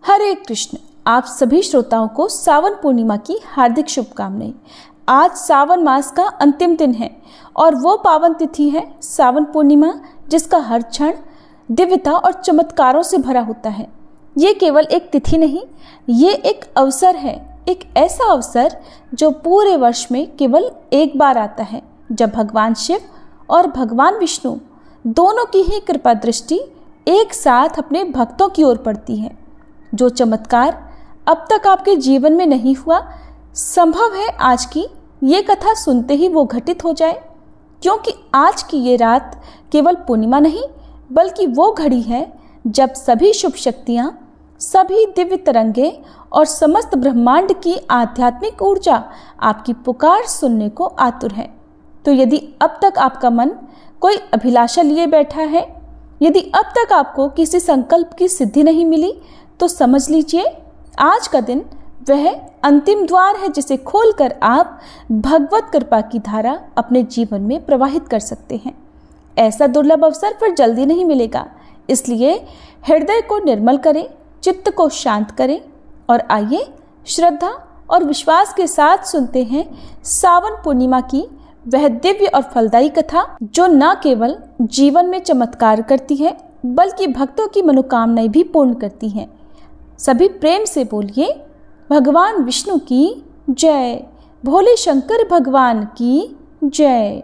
हरे कृष्ण। आप सभी श्रोताओं को सावन पूर्णिमा की हार्दिक शुभकामनाएं। आज सावन मास का अंतिम दिन है और वो पावन तिथि है सावन पूर्णिमा, जिसका हर क्षण दिव्यता और चमत्कारों से भरा होता है। ये केवल एक तिथि नहीं, ये एक अवसर है, एक ऐसा अवसर जो पूरे वर्ष में केवल एक बार आता है, जब भगवान शिव और भगवान विष्णु दोनों की ही कृपा दृष्टि एक साथ अपने भक्तों की ओर पड़ती है। जो चमत्कार अब तक आपके जीवन में नहीं हुआ, संभव है आज की ये कथा सुनते ही वो घटित हो जाए, क्योंकि आज की ये रात केवल पूर्णिमा नहीं, बल्कि वो घड़ी है जब सभी शुभ शक्तियाँ, सभी दिव्य तरंगे और समस्त ब्रह्मांड की आध्यात्मिक ऊर्जा आपकी पुकार सुनने को आतुर है। तो यदि अब तक आपका मन कोई अभिलाषा लिए बैठा है, यदि अब तक आपको किसी संकल्प की सिद्धि नहीं मिली, तो समझ लीजिए आज का दिन वह अंतिम द्वार है, जिसे खोलकर आप भगवत कृपा की धारा अपने जीवन में प्रवाहित कर सकते हैं। ऐसा दुर्लभ अवसर फिर जल्दी नहीं मिलेगा, इसलिए हृदय को निर्मल करें, चित्त को शांत करें और आइए श्रद्धा और विश्वास के साथ सुनते हैं सावन पूर्णिमा की वह दिव्य और फलदायी कथा, जो न केवल जीवन में चमत्कार करती है, बल्कि भक्तों की मनोकामनाएं भी पूर्ण करती हैं। सभी प्रेम से बोलिए, भगवान विष्णु की जय, भोले शंकर भगवान की जय।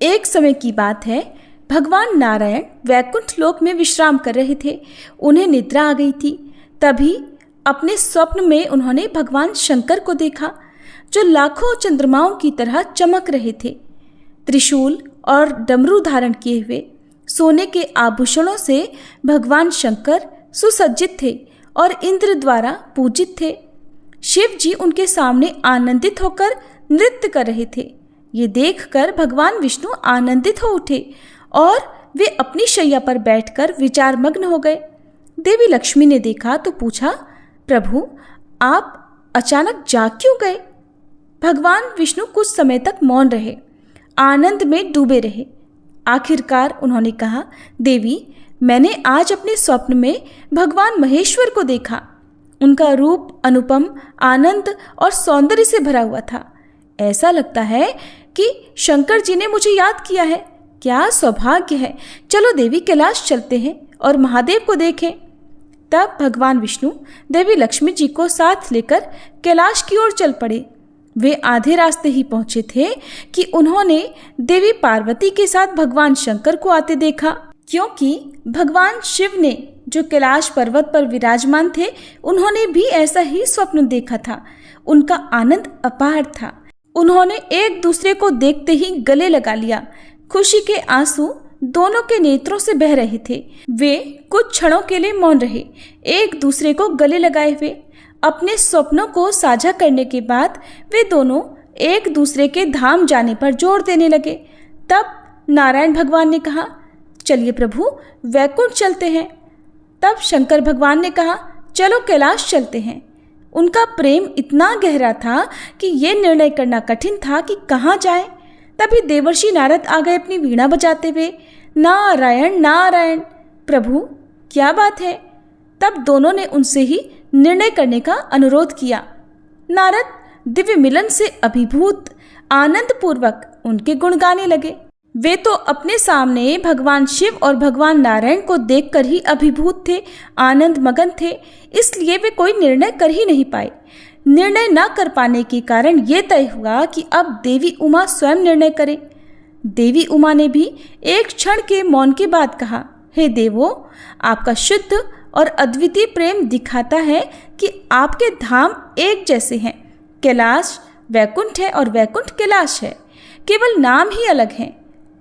एक समय की बात है, भगवान नारायण वैकुंठ लोक में विश्राम कर रहे थे। उन्हें निद्रा आ गई थी। तभी अपने स्वप्न में उन्होंने भगवान शंकर को देखा, जो लाखों चंद्रमाओं की तरह चमक रहे थे। त्रिशूल और डमरू धारण किए हुए सोने के आभूषणों से भगवान शंकर सुसज्जित थे और इंद्र द्वारा पूजित थे। शिव जी उनके सामने आनंदित होकर नृत्य कर रहे थे। ये देखकर भगवान विष्णु आनंदित हो उठे और वे अपनी शैया पर बैठकर विचारमग्न हो गए। देवी लक्ष्मी ने देखा तो पूछा, प्रभु आप अचानक जाग क्यों गए? भगवान विष्णु कुछ समय तक मौन रहे, आनंद में डूबे रहे। आखिरकार उन्होंने कहा, देवी, मैंने आज अपने स्वप्न में भगवान महेश्वर को देखा। उनका रूप अनुपम, आनंद और सौंदर्य से भरा हुआ था। ऐसा लगता है कि शंकर जी ने मुझे याद किया है। क्या सौभाग्य है! चलो देवी, कैलाश चलते हैं और महादेव को देखें। तब भगवान विष्णु देवी लक्ष्मी जी को साथ लेकर कैलाश की ओर चल पड़े। वे आधे रास्ते ही पहुंचे थे कि उन्होंने देवी पार्वती के साथ भगवान शंकर को आते देखा, क्योंकि भगवान शिव ने जो कैलाश पर्वत पर विराजमान थे, उन्होंने भी ऐसा ही स्वप्न देखा था। उनका आनंद अपार था। उन्होंने एक दूसरे को देखते ही गले लगा लिया। खुशी के आंसू दोनों के नेत्रों से बह रहे थे। वे कुछ क्षणों के लिए मौन रहे, एक दूसरे को गले लगाए हुए। अपने स्वप्नों को साझा करने के बाद वे दोनों एक दूसरे के धाम जाने पर जोर देने लगे। तब नारायण भगवान ने कहा, चलिए प्रभु, वैकुंठ चलते हैं। तब शंकर भगवान ने कहा, चलो कैलाश चलते हैं। उनका प्रेम इतना गहरा था कि ये निर्णय करना कठिन था कि कहाँ जाए। तभी देवर्षि नारद आ गए अपनी वीणा बजाते हुए, नारायण नारायण। प्रभु क्या बात है? तब दोनों ने उनसे ही निर्णय करने का अनुरोध किया। नारद दिव्य मिलन से अभिभूत आनंद पूर्वक उनके गुण गाने लगे। वे तो अपने सामने भगवान शिव और भगवान नारायण को देखकर ही अभिभूत थे, आनंद मगन थे, इसलिए वे कोई निर्णय कर ही नहीं पाए। निर्णय न कर पाने के कारण ये तय हुआ कि अब देवी उमा स्वयं निर्णय करें। देवी उमा ने भी एक क्षण के मौन के बाद कहा, हे देवो, आपका शुद्ध और अद्वितीय प्रेम दिखाता है कि आपके धाम एक जैसे हैं। कैलाश वैकुंठ है और वैकुंठ कैलाश है, केवल नाम ही अलग है।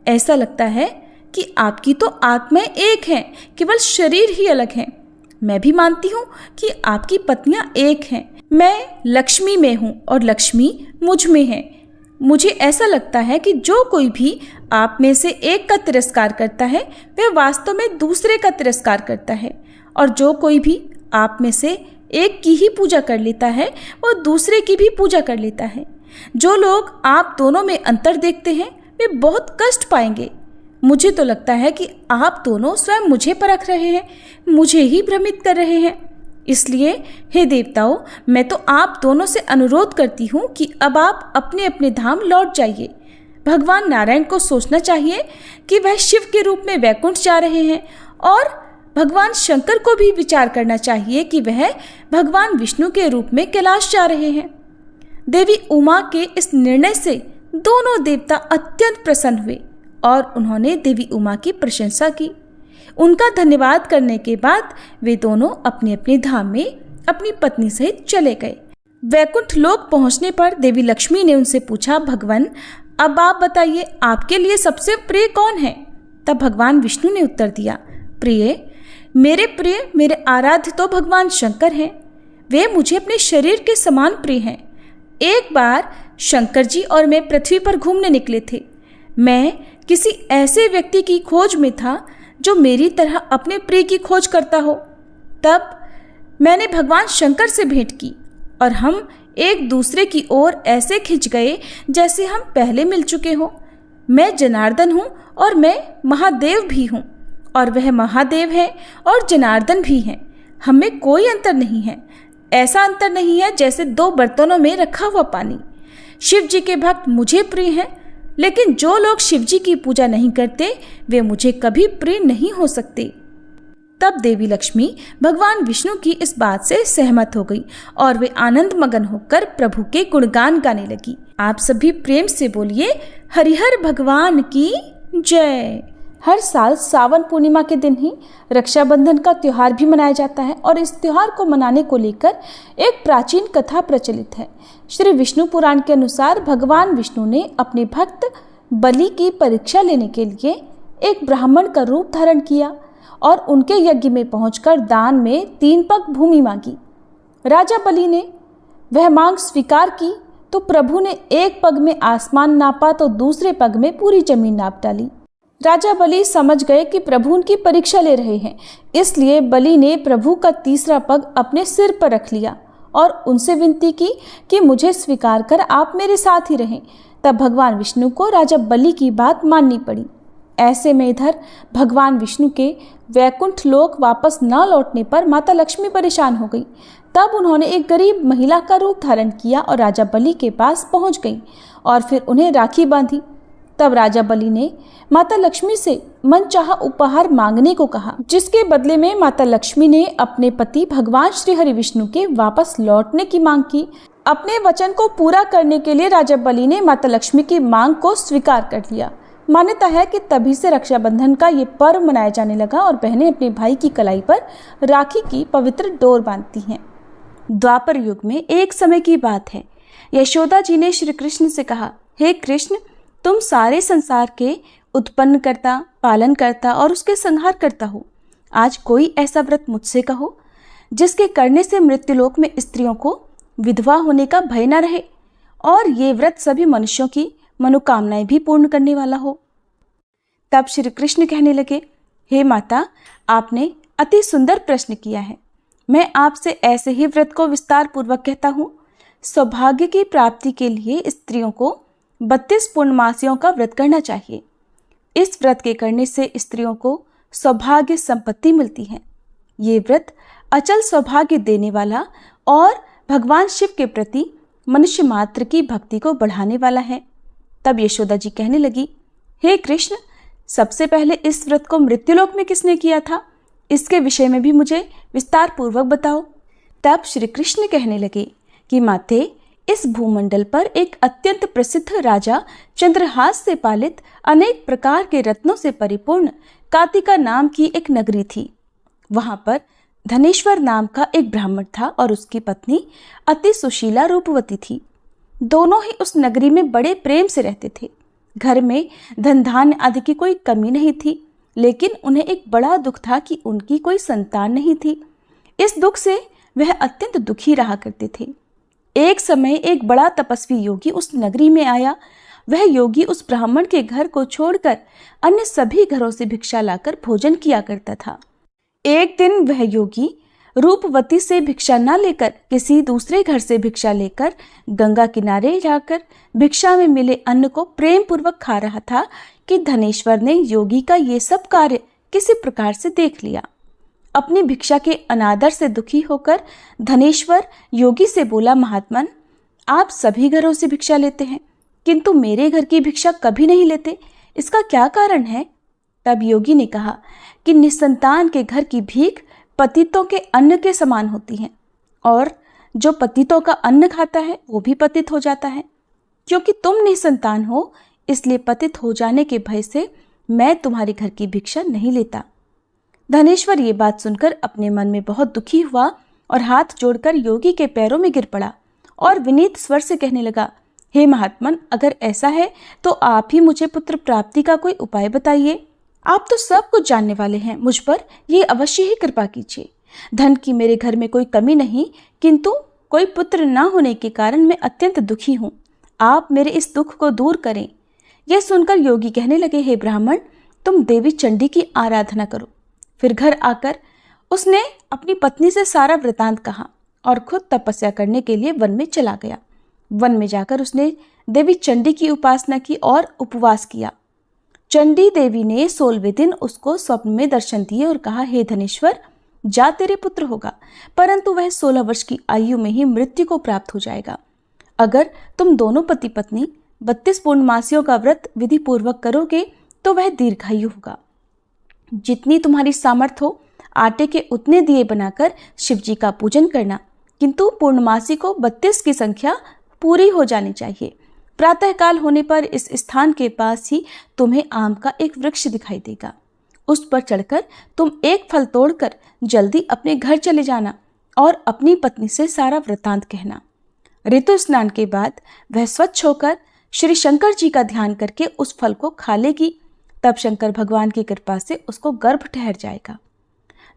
ऐसा लगता है कि आपकी तो आत्माएं एक हैं, केवल शरीर ही अलग है। मैं भी मानती हूँ कि आपकी पत्नियां एक हैं। मैं लक्ष्मी में हूँ और लक्ष्मी मुझ में है। मुझे ऐसा लगता है कि जो कोई भी आप में से एक का तिरस्कार करता है, वह वास्तव में दूसरे का तिरस्कार करता है, और जो कोई भी आप में से एक की ही पूजा कर लेता है, वो दूसरे की भी पूजा कर लेता है। जो लोग आप दोनों में अंतर देखते हैं, वे बहुत कष्ट पाएंगे। मुझे तो लगता है कि आप दोनों स्वयं मुझे परख रहे हैं, मुझे ही भ्रमित कर रहे हैं। इसलिए हे देवताओं, मैं तो आप दोनों से अनुरोध करती हूँ कि अब आप अपने अपने धाम लौट जाइए। भगवान नारायण को सोचना चाहिए कि वह शिव के रूप में वैकुंठ जा रहे हैं, और भगवान शंकर को भी विचार करना चाहिए कि वह भगवान विष्णु के रूप में कैलाश जा रहे हैं। देवी उमा के इस निर्णय से दोनों देवता अत्यंत प्रसन्न हुए और उन्होंने देवी उमा की प्रशंसा की। उनका धन्यवाद करने के बाद वे दोनों अपने अपने धाम में अपनी पत्नी सहित चले गए। वैकुंठ लोक पहुंचने पर देवी लक्ष्मी ने उनसे पूछा, भगवान अब आप बताइए, आपके लिए सबसे प्रिय कौन है? तब भगवान विष्णु ने उत्तर दिया, प्रिय, मेरे आराध्य तो भगवान शंकर हैं। वे मुझे अपने शरीर के समान प्रिय हैं। एक बार शंकर जी और मैं पृथ्वी पर घूमने निकले थे। मैं किसी ऐसे व्यक्ति की खोज में था जो मेरी तरह अपने प्रिय की खोज करता हो। तब मैंने भगवान शंकर से भेंट की और हम एक दूसरे की ओर ऐसे खिंच गए जैसे हम पहले मिल चुके हों। मैं जनार्दन हूँ और मैं महादेव भी हूँ, और वह महादेव है और जनार्दन भी हैं। हमें कोई अंतर नहीं है। ऐसा अंतर नहीं है जैसे दो बर्तनों में रखा हुआ पानी। शिव जी के भक्त मुझे प्रिय हैं, लेकिन जो लोग शिव जी की पूजा नहीं करते वे मुझे कभी प्रिय नहीं हो सकते। तब देवी लक्ष्मी भगवान विष्णु की इस बात से सहमत हो गई और वे आनंद मगन होकर प्रभु के गुणगान गाने लगी। आप सभी प्रेम से बोलिए, हरिहर भगवान की जय। हर साल सावन पूर्णिमा के दिन ही रक्षाबंधन का त्योहार भी मनाया जाता है, और इस त्योहार को मनाने को लेकर एक प्राचीन कथा प्रचलित है। श्री विष्णु पुराण के अनुसार भगवान विष्णु ने अपने भक्त बलि की परीक्षा लेने के लिए एक ब्राह्मण का रूप धारण किया और उनके यज्ञ में पहुंचकर दान में 3 पग भूमि मांगी। राजा बलि ने वह मांग स्वीकार की तो प्रभु ने एक पग में आसमान नापा तो दूसरे पग में पूरी जमीन नाप डाली। राजा बलि समझ गए कि प्रभु उनकी परीक्षा ले रहे हैं, इसलिए बलि ने प्रभु का तीसरा पग अपने सिर पर रख लिया और उनसे विनती की कि मुझे स्वीकार कर आप मेरे साथ ही रहें। तब भगवान विष्णु को राजा बलि की बात माननी पड़ी। ऐसे में इधर भगवान विष्णु के वैकुंठ लोक वापस न लौटने पर माता लक्ष्मी परेशान हो गई। तब उन्होंने एक गरीब महिला का रूप धारण किया और राजा बलि के पास पहुंच गई और फिर उन्हें राखी बांधी। तब राजा बलि ने माता लक्ष्मी से मनचाहा उपहार मांगने को कहा, जिसके बदले में माता लक्ष्मी ने अपने पति भगवान श्री हरि विष्णु के वापस लौटने की मांग की। अपने वचन को पूरा करने के लिए राजा बलि ने माता लक्ष्मी की मांग को स्वीकार कर लिया। मान्यता है कि तभी से रक्षाबंधन का ये पर्व मनाया जाने लगा और बहनें अपने भाई की कलाई पर राखी की पवित्र डोर बांधती हैं। द्वापर युग में एक समय की बात है, यशोदा जी ने श्री कृष्ण से कहा, हे कृष्ण, तुम सारे संसार के उत्पन्न करता, पालन करता और उसके संहार करता हो। आज कोई ऐसा व्रत मुझसे कहो जिसके करने से मृत्युलोक में स्त्रियों को विधवा होने का भय न रहे और ये व्रत सभी मनुष्यों की मनोकामनाएं भी पूर्ण करने वाला हो। तब श्री कृष्ण कहने लगे, हे माता, आपने अति सुंदर प्रश्न किया है। मैं आपसे ऐसे ही व्रत को विस्तार पूर्वक कहता हूँ। सौभाग्य की प्राप्ति के लिए स्त्रियों को 32 पूर्णमासियों का व्रत करना चाहिए। इस व्रत के करने से स्त्रियों को सौभाग्य संपत्ति मिलती है। ये व्रत अचल सौभाग्य देने वाला और भगवान शिव के प्रति मनुष्य मात्र की भक्ति को बढ़ाने वाला है। तब यशोदा जी कहने लगी, हे कृष्ण, सबसे पहले इस व्रत को मृत्युलोक में किसने किया था? इसके विषय में भी मुझे विस्तार पूर्वक बताओ। तब श्री कृष्ण कहने लगे कि माते, इस भूमंडल पर एक अत्यंत प्रसिद्ध राजा चंद्रहास से पालित अनेक प्रकार के रत्नों से परिपूर्ण कातिका नाम की एक नगरी थी। वहां पर धनेश्वर नाम का एक ब्राह्मण था और उसकी पत्नी अति सुशीला रूपवती थी। दोनों ही उस नगरी में बड़े प्रेम से रहते थे। घर में धन धान्य आदि की कोई कमी नहीं थी, लेकिन उन्हें एक बड़ा दुख था कि उनकी कोई संतान नहीं थी। इस दुख से वह अत्यंत दुखी रहा करते थे। एक समय एक बड़ा तपस्वी योगी उस नगरी में आया। वह योगी उस ब्राह्मण के घर को छोड़कर अन्य सभी घरों से भिक्षा लाकर भोजन किया करता था। एक दिन वह योगी रूपवती से भिक्षा न लेकर किसी दूसरे घर से भिक्षा लेकर गंगा किनारे जाकर भिक्षा में मिले अन्न को प्रेम पूर्वक खा रहा था कि धनेश्वर ने योगी का ये सब कार्य किसी प्रकार से देख लिया। अपनी भिक्षा के अनादर से दुखी होकर धनेश्वर योगी से बोला, महात्मन, आप सभी घरों से भिक्षा लेते हैं किंतु मेरे घर की भिक्षा कभी नहीं लेते, इसका क्या कारण है? तब योगी ने कहा कि निसंतान के घर की भीख पतितों के अन्न के समान होती है और जो पतितों का अन्न खाता है वो भी पतित हो जाता है। क्योंकि तुम निसंतान हो इसलिए पतित हो जाने के भय से मैं तुम्हारे घर की भिक्षा नहीं लेता। धनेश्वर ये बात सुनकर अपने मन में बहुत दुखी हुआ और हाथ जोड़कर योगी के पैरों में गिर पड़ा और विनीत स्वर से कहने लगा, हे महात्मन, अगर ऐसा है तो आप ही मुझे पुत्र प्राप्ति का कोई उपाय बताइए। आप तो सब कुछ जानने वाले हैं, मुझ पर ये अवश्य ही कृपा कीजिए। धन की मेरे घर में कोई कमी नहीं, किंतु कोई पुत्र न होने के कारण मैं अत्यंत दुखी हूँ। आप मेरे इस दुख को दूर करें। यह सुनकर योगी कहने लगे, हे ब्राह्मण, तुम देवी चंडी की आराधना करो। फिर घर आकर उसने अपनी पत्नी से सारा वृतांत कहा और खुद तपस्या करने के लिए वन में चला गया। वन में जाकर उसने देवी चंडी की उपासना की और उपवास किया। चंडी देवी ने 16वें दिन उसको स्वप्न में दर्शन दिए और कहा, हे धनेश्वर, जा तेरे पुत्र होगा, परंतु वह 16 वर्ष की आयु में ही मृत्यु को प्राप्त हो जाएगा। अगर तुम दोनों पति पत्नी 32 पूर्णमासियों का व्रत विधि पूर्वक करोगे तो वह दीर्घायु होगा। जितनी तुम्हारी सामर्थ्य हो आटे के उतने दिए बनाकर शिव जी का पूजन करना, किंतु पूर्णमासी को 32 की संख्या पूरी हो जानी चाहिए। प्रातःकाल होने पर इस स्थान के पास ही तुम्हें आम का एक वृक्ष दिखाई देगा। उस पर चढ़कर तुम एक फल तोड़कर जल्दी अपने घर चले जाना और अपनी पत्नी से सारा वृतांत कहना। ऋतु स्नान के बाद वह स्वच्छ होकर श्री शंकर जी का ध्यान करके उस फल को खा लेगी। तब शंकर भगवान की कृपा से उसको गर्भ ठहर जाएगा।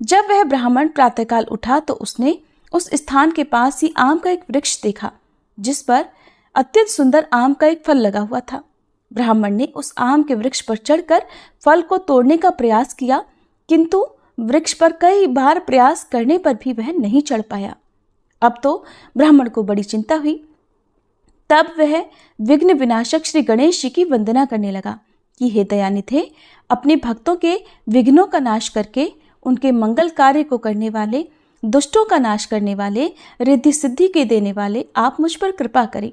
जब वह ब्राह्मण प्रातःकाल उठा तो उसने उस स्थान के पास ही आम का एक वृक्ष देखा जिस पर अत्यंत सुंदर आम का एक फल लगा हुआ था। ब्राह्मण ने उस आम के वृक्ष पर चढ़कर फल को तोड़ने का प्रयास किया, किंतु वृक्ष पर कई बार प्रयास करने पर भी वह नहीं चढ़ पाया। अब तो ब्राह्मण को बड़ी चिंता हुई। तब वह विघ्न विनाशक श्री गणेश जी की वंदना करने लगा कि हे दयानिधे, अपने भक्तों के विघ्नों का नाश करके उनके मंगल कार्य को करने वाले, दुष्टों का नाश करने वाले, रिद्धि सिद्धि के देने वाले, आप मुझ पर कृपा करें।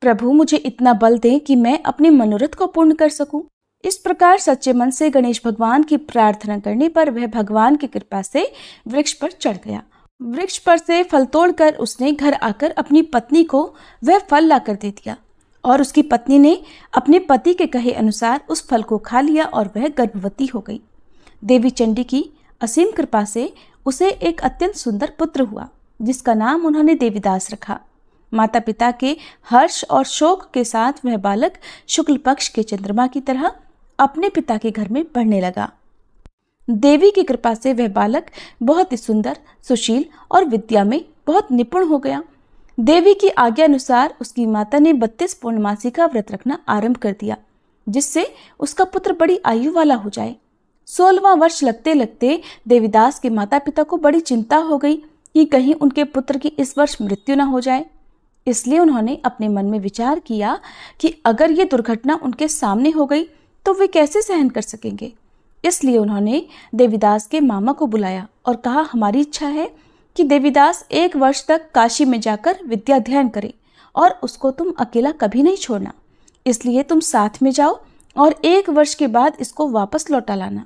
प्रभु, मुझे इतना बल दें कि मैं अपने मनोरथ को पूर्ण कर सकूं। इस प्रकार सच्चे मन से गणेश भगवान की प्रार्थना करने पर वह भगवान की कृपा से वृक्ष पर चढ़ गया। वृक्ष पर से फल तोड़कर उसने घर आकर अपनी पत्नी को वह फल लाकर दे दिया और उसकी पत्नी ने अपने पति के कहे अनुसार उस फल को खा लिया और वह गर्भवती हो गई। देवी चंडी की असीम कृपा से उसे एक अत्यंत सुंदर पुत्र हुआ जिसका नाम उन्होंने देवीदास रखा। माता पिता के हर्ष और शोक के साथ वह बालक शुक्ल पक्ष के चंद्रमा की तरह अपने पिता के घर में बढ़ने लगा। देवी की कृपा से वह बालक बहुत ही सुंदर, सुशील और विद्या में बहुत निपुण हो गया। देवी की आज्ञा अनुसार उसकी माता ने 32 पूर्णमासी का व्रत रखना आरंभ कर दिया जिससे उसका पुत्र बड़ी आयु वाला हो जाए। 16वां वर्ष लगते लगते देवीदास के माता पिता को बड़ी चिंता हो गई कि कहीं उनके पुत्र की इस वर्ष मृत्यु न हो जाए। इसलिए उन्होंने अपने मन में विचार किया कि अगर ये दुर्घटना उनके सामने हो गई तो वे कैसे सहन कर सकेंगे। इसलिए उन्होंने देवीदास के मामा को बुलाया और कहा, हमारी इच्छा है कि देवीदास 1 वर्ष तक काशी में जाकर विद्या अध्ययन करे और उसको तुम अकेला कभी नहीं छोड़ना। इसलिए तुम साथ में जाओ और 1 वर्ष के बाद इसको वापस लौटा लाना।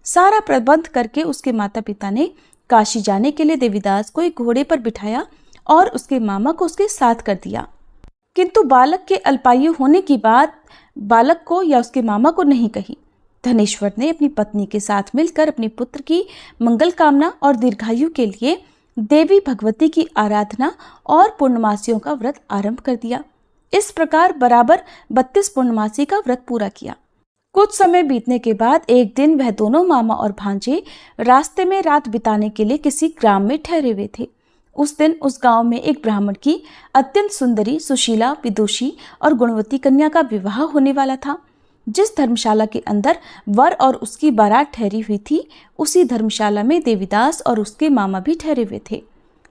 सारा प्रबंध करके उसके माता पिता ने काशी जाने के लिए देवीदास को एक घोड़े पर बिठाया और उसके मामा को उसके साथ कर दिया। किंतु बालक के अल्पायु होने की बात बालक को या उसके मामा को नहीं कही। धनेश्वर ने अपनी पत्नी के साथ मिलकर अपने पुत्र की मंगल कामना और दीर्घायु के लिए देवी भगवती की आराधना और पूर्णमासियों का व्रत आरंभ कर दिया। इस प्रकार बराबर 32 पूर्णमासी का व्रत पूरा किया। कुछ समय बीतने के बाद एक दिन वह दोनों मामा और भांजे रास्ते में रात बिताने के लिए किसी ग्राम में ठहरे हुए थे। उस दिन उस गांव में एक ब्राह्मण की अत्यंत सुंदरी, सुशीला, विदुषी और गुणवती कन्या का विवाह होने वाला था। जिस धर्मशाला के अंदर वर और उसकी बारात ठहरी हुई थी उसी धर्मशाला में देवीदास और उसके मामा भी ठहरे हुए थे।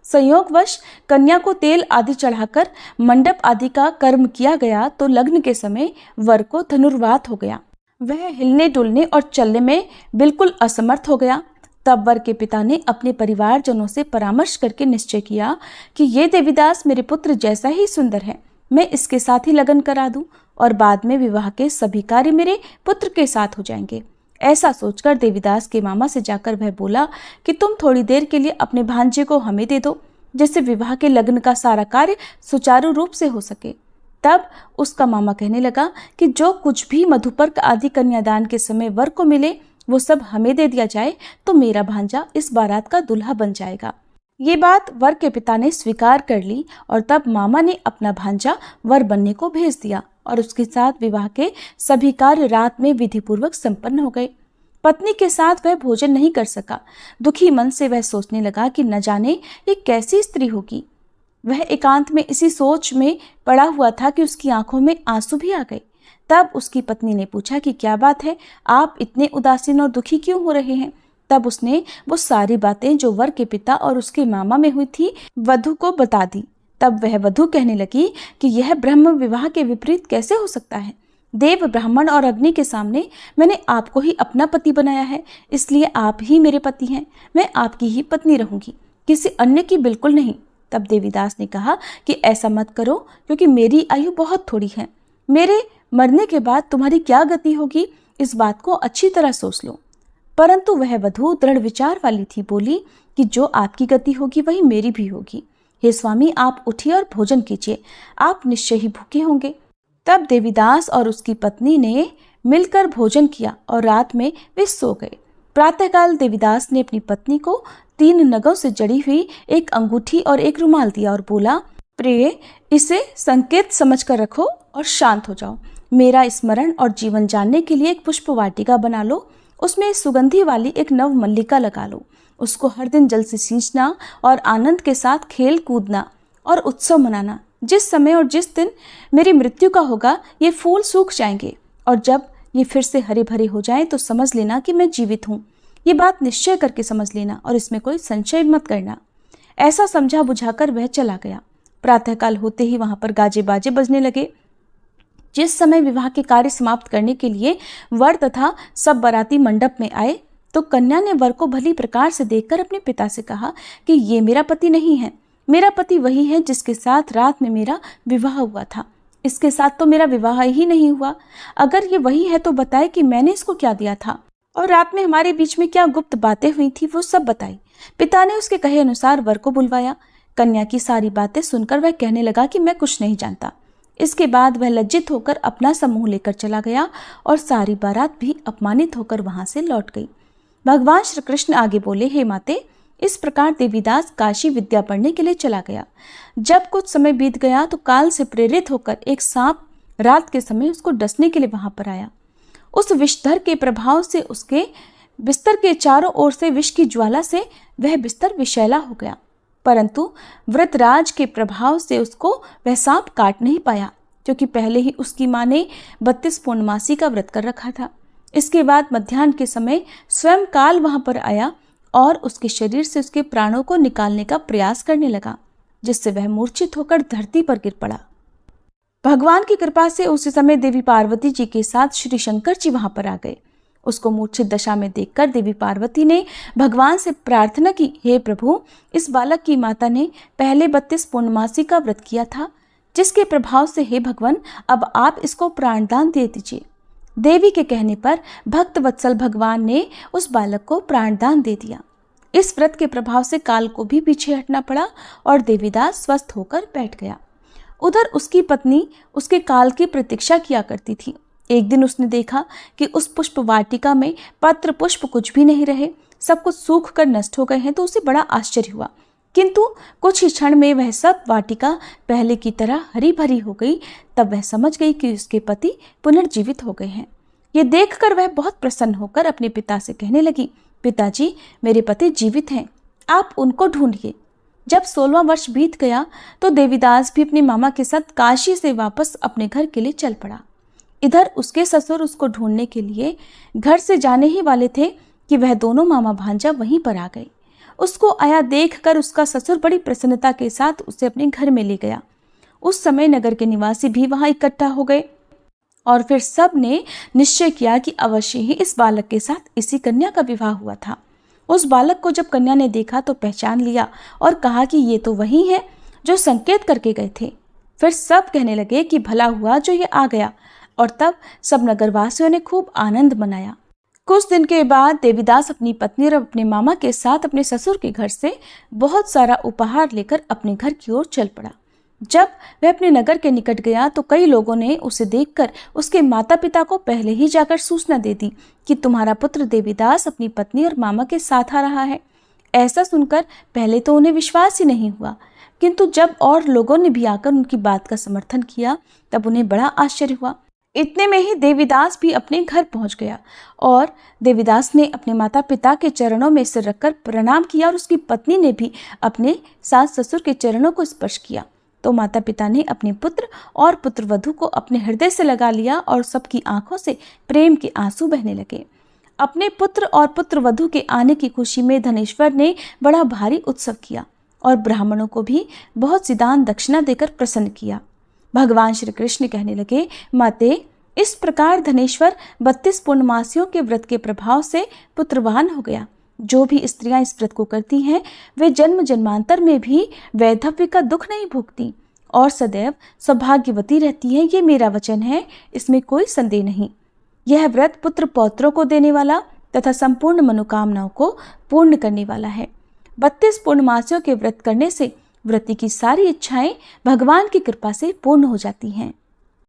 संयोगवश कन्या को तेल आदि चढ़ाकर मंडप आदि का कर्म किया गया तो लग्न के समय वर को धनुर्वात हो गया। वह हिलने डुलने और चलने में बिल्कुल असमर्थ हो गया तब वर के पिता ने अपने परिवारजनों से परामर्श करके निश्चय किया कि ये देवीदास मेरे पुत्र जैसा ही सुंदर है, मैं इसके साथ ही लगन करा दूं और बाद में विवाह के सभी कार्य मेरे पुत्र के साथ हो जाएंगे। ऐसा सोचकर देवीदास के मामा से जाकर वह बोला कि तुम थोड़ी देर के लिए अपने भांजे को हमें दे दो, जिससे विवाह के लग्न का सारा कार्य सुचारू रूप से हो सके। तब उसका मामा कहने लगा कि जो कुछ भी मधुपर्क आदि कन्यादान के समय वर को मिले वो सब हमें दे दिया जाए तो मेरा भांजा इस बारात का दूल्हा बन जाएगा। ये बात वर के पिता ने स्वीकार कर ली और तब मामा ने अपना भांजा वर बनने को भेज दिया और उसके साथ विवाह के सभी कार्य रात में विधिपूर्वक संपन्न हो गए। पत्नी के साथ वह भोजन नहीं कर सका। दुखी मन से वह सोचने लगा कि न जाने ये कैसी स्त्री होगी। वह एकांत में इसी सोच में पड़ा हुआ था कि उसकी आंखों में आंसू भी आ गए। तब उसकी पत्नी ने पूछा कि क्या बात है, आप इतने उदासीन और दुखी क्यों हो रहे हैं। तब उसने वो सारी बातें जो वर के पिता और उसके मामा में हुई थी वधू को बता दी। तब वह वधू कहने लगी कि यह ब्रह्म विवाह के विपरीत कैसे हो सकता है। देव, ब्राह्मण और अग्नि के सामने मैंने आपको ही अपना पति बनाया है, इसलिए आप ही मेरे पति हैं। मैं आपकी ही पत्नी रहूंगी, किसी अन्य की बिल्कुल नहीं। तब देवीदास ने कहा कि ऐसा मत करो, क्योंकि मेरी आयु बहुत थोड़ी है। मेरे मरने के बाद तुम्हारी क्या गति होगी, इस बात को अच्छी तरह सोच लो। परंतु वह वधू दृढ़ विचार वाली थी। बोली कि जो आपकी गति होगी वही मेरी भी होगी। हे स्वामी, आप उठिए और भोजन कीजिए, आप निश्चय ही भूखे होंगे। तब देवीदास और उसकी पत्नी ने मिलकर भोजन किया और रात में वे सो गए। प्रातःकाल देवीदास ने अपनी पत्नी को 3 नगों से जड़ी हुई एक अंगूठी और एक रुमाल दिया और बोला, प्रिय, इसे संकेत समझकर रखो और शांत हो जाओ। मेरा स्मरण और जीवन जानने के लिए एक पुष्प वाटिका बना लो, उसमें सुगंधी वाली एक नव मल्लिका लगा लो। उसको हर दिन जल से सींचना और आनंद के साथ खेल कूदना और उत्सव मनाना। जिस समय और जिस दिन मेरी मृत्यु का होगा ये फूल सूख जाएंगे और जब ये फिर से हरे भरे हो जाएं तो समझ लेना कि मैं जीवित हूँ। ये बात निश्चय करके समझ लेना और इसमें कोई संशय मत करना। ऐसा समझा बुझाकर वह चला गया। प्रातःकाल होते ही वहां पर गाजे बाजे बजने लगे। जिस समय विवाह के कार्य समाप्त करने के लिए वर तथा सब बाराती मंडप में आए तो कन्या ने वर को भली प्रकार से देखकर अपने पिता से कहा कि ये मेरा पति नहीं है। मेरा पति वही है जिसके साथ रात में मेरा विवाह हुआ था। इसके साथ तो मेरा विवाह ही नहीं हुआ। अगर ये वही है तो बताए कि मैंने इसको क्या दिया था और रात में हमारे बीच में क्या गुप्त बातें हुई थी, वो सब बताई। पिता ने उसके कहे अनुसार वर को बुलवाया। कन्या की सारी बातें सुनकर वह कहने लगा कि मैं कुछ नहीं जानता। इसके बाद वह लज्जित होकर अपना समूह लेकर चला गया और सारी बारात भी अपमानित होकर वहां से लौट गई। भगवान श्री कृष्ण आगे बोले, हे माते, इस प्रकार देवीदास काशी विद्या पढ़ने के लिए चला गया। जब कुछ समय बीत गया तो काल से प्रेरित होकर एक सांप रात के समय उसको डसने के लिए वहां पर आया। उस विषधर के प्रभाव से उसके बिस्तर के चारों ओर से विष की ज्वाला से वह बिस्तर विषैला हो गया, परंतु व्रतराज के प्रभाव से उसको वह सांप काट नहीं पाया, क्योंकि पहले ही उसकी मां ने 32 पूर्णमासी का व्रत कर रखा था। इसके बाद मध्याह्न के समय स्वयं काल वहां पर आया और उसके शरीर से उसके प्राणों को निकालने का प्रयास करने लगा, जिससे वह मूर्छित होकर धरती पर गिर पड़ा। भगवान की कृपा से उसी समय देवी पार्वती जी के साथ श्री शंकर जी वहां पर आ गए। उसको मूर्छित दशा में देखकर देवी पार्वती ने भगवान से प्रार्थना की, हे प्रभु, इस बालक की माता ने पहले 32 पूर्णमासी का व्रत किया था, जिसके प्रभाव से हे भगवान अब आप इसको प्राणदान दे दीजिए। देवी के कहने पर भक्त वत्सल भगवान ने उस बालक को प्राणदान दे दिया। इस व्रत के प्रभाव से काल को भी पीछे हटना पड़ा और देवीदास स्वस्थ होकर बैठ गया। उधर उसकी पत्नी उसके काल की प्रतीक्षा किया करती थी। एक दिन उसने देखा कि उस पुष्प वाटिका में पत्र पुष्प कुछ भी नहीं रहे, सब कुछ सूख कर नष्ट हो गए हैं, तो उसे बड़ा आश्चर्य हुआ। किंतु कुछ ही क्षण में वह सब वाटिका पहले की तरह हरी भरी हो गई। तब वह समझ गई कि उसके पति पुनर्जीवित हो गए हैं। ये देखकर वह बहुत प्रसन्न होकर अपने पिता से कहने लगी, पिताजी, मेरे पति जीवित हैं, आप उनको ढूंढिए। जब 16वां वर्ष बीत गया तो देवीदास भी अपने मामा के साथ काशी से वापस अपने घर के लिए चल पड़ा। इधर उसके ससुर उसको ढूंढने के लिए घर से जाने ही वाले थे कि वह दोनों मामा भांजा वहीं पर आ गए। उसको आया देखकर उसका ससुर बड़ी प्रसन्नता के साथ उसे अपने घर में ले गया। उस समय नगर के निवासी भी वहां इकट्ठा हो गए और फिर सब ने निश्चय किया कि अवश्य ही इस बालक के साथ इसी कन्या का विवाह हुआ था। उस बालक को जब कन्या ने देखा तो पहचान लिया और कहा कि ये तो वही है जो संकेत करके गए थे। फिर सब कहने लगे कि भला हुआ जो ये आ गया, और तब सब नगरवासियों ने खूब आनंद मनाया। कुछ दिन के बाद देवीदास अपनी पत्नी और अपने मामा के साथ अपने ससुर के घर से बहुत सारा उपहार लेकर अपने घर की ओर चल पड़ा। जब वह अपने नगर के निकट गया तो कई लोगों ने उसे देखकर उसके माता पिता को पहले ही जाकर सूचना दे दी कि तुम्हारा पुत्र देवीदास अपनी पत्नी और मामा के साथ आ रहा है। ऐसा सुनकर पहले तो उन्हें विश्वास ही नहीं हुआ, किंतु जब और लोगों ने भी आकर उनकी बात का समर्थन किया तब उन्हें बड़ा आश्चर्य हुआ। इतने में ही देवीदास भी अपने घर पहुंच गया और देवीदास ने अपने माता पिता के चरणों में सिर रखकर प्रणाम किया और उसकी पत्नी ने भी अपने सास ससुर के चरणों को स्पर्श किया। तो माता पिता ने अपने पुत्र और पुत्रवधू को अपने हृदय से लगा लिया और सबकी आंखों से प्रेम के आंसू बहने लगे। अपने पुत्र और पुत्रवधू के आने की खुशी में धनेश्वर ने बड़ा भारी उत्सव किया और ब्राह्मणों को भी बहुत सी दान दक्षिणा देकर प्रसन्न किया। भगवान श्री कृष्ण कहने लगे, माते, इस प्रकार धनेश्वर 32 पूर्णमासियों के व्रत के प्रभाव से पुत्रवान हो गया। जो भी स्त्रियां इस व्रत को करती हैं वे जन्म जन्मांतर में भी वैधव्य का दुख नहीं भोगती और सदैव सौभाग्यवती रहती है। ये मेरा वचन है, इसमें कोई संदेह नहीं। यह व्रत पुत्र पौत्रों को देने वाला तथा संपूर्ण मनोकामनाओं को पूर्ण करने वाला है। 32 पूर्णमासियों के व्रत करने से व्रती की सारी इच्छाएं भगवान की कृपा से पूर्ण हो जाती हैं।